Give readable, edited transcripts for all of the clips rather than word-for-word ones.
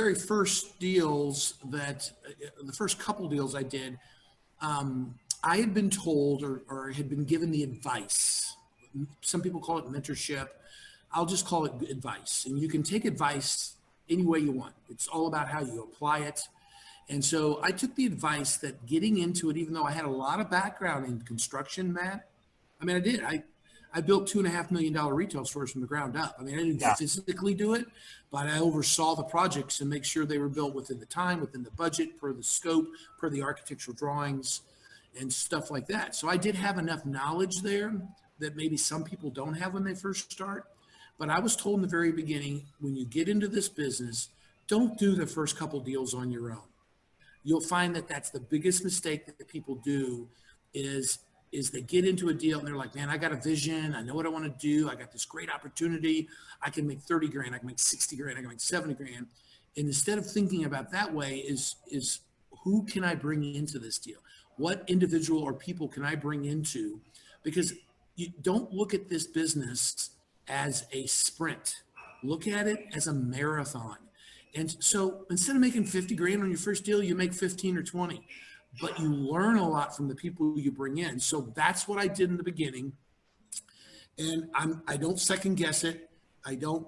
very first deals the first couple deals I did, I had been told or had been given the advice. Some people call it mentorship. I'll just call it advice. And you can take advice any way you want. It's all about how you apply it. And so I took the advice that getting into it, even though I had a lot of background in construction, Matt, I mean, I did. I built $2.5 million retail stores from the ground up. I mean, I didn't physically do it, but I oversaw the projects and make sure they were built within the time, within the budget, per the scope, per the architectural drawings and stuff like that. So I did have enough knowledge there that maybe some people don't have when they first start. But I was told in the very beginning, when you get into this business, don't do the first couple deals on your own. You'll find that that's the biggest mistake that people do is they get into a deal and they're like, man, I got a vision. I know what I want to do. I got this great opportunity. I can make 30 grand. I can make 60 grand. I can make 70 grand. And instead of thinking about that way is who can I bring into this deal? What individual or people can I bring into? Because you don't look at this business as a sprint. Look at it as a marathon. And so instead of making 50 grand on your first deal, you make 15 or 20, but you learn a lot from the people you bring in. So that's what I did in the beginning. And I don't second guess it. I don't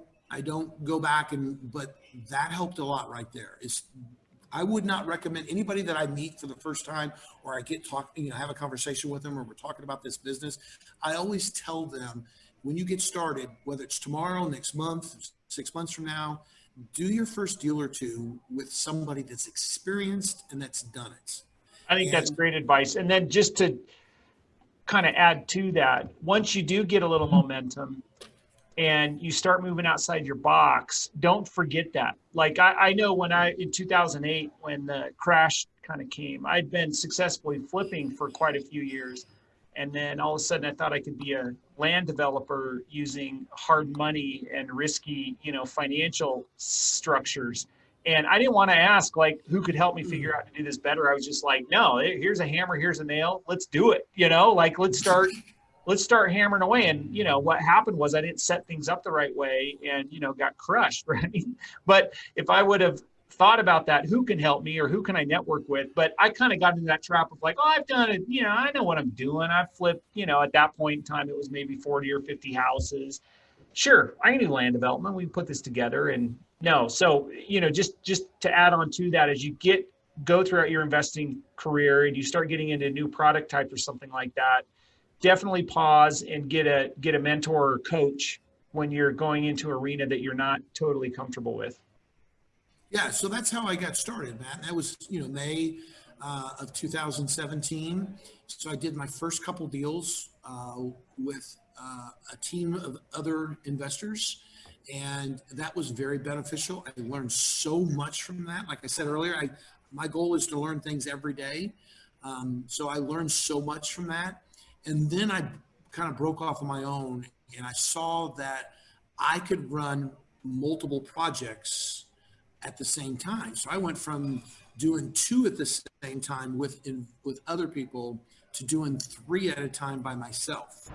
go back but that helped a lot right there. I would not recommend anybody that I meet for the first time or I have a conversation with them or we're talking about this business. I always tell them when you get started, whether it's tomorrow, next month, 6 months from now, do your first deal or two with somebody that's experienced and that's done it. I think that's great advice. And then just to kind of add to that, once you do get a little momentum and you start moving outside your box, don't forget that. Like I know in 2008, when the crash kind of came, I'd been successfully flipping for quite a few years. And then all of a sudden I thought I could be a land developer using hard money and risky, financial structures. And I didn't want to ask who could help me figure out to do this better. I was just like, no, here's a hammer, here's a nail. Let's do it. Let's start hammering away. And, what happened was I didn't set things up the right way and, got crushed. Right. But if I would have thought about that, who can help me or who can I network with? But I kind of got into that trap of I've done it. I know what I'm doing. I flipped, at that point in time, it was maybe 40 or 50 houses. Sure. I can do land development. We can put this together and no. So, just to add on to that, as you go throughout your investing career and you start getting into a new product type or something like that, definitely pause and get a mentor or coach when you're going into an arena that you're not totally comfortable with. Yeah, so that's how I got started, Matt. That was, May of 2017. So I did my first couple deals with a team of other investors, and that was very beneficial. I learned so much from that. Like I said earlier, my goal is to learn things every day. So I learned so much from that. And then I kind of broke off on my own, and I saw that I could run multiple projects at the same time. So I went from doing 2 at the same time with other people to doing 3 at a time by myself.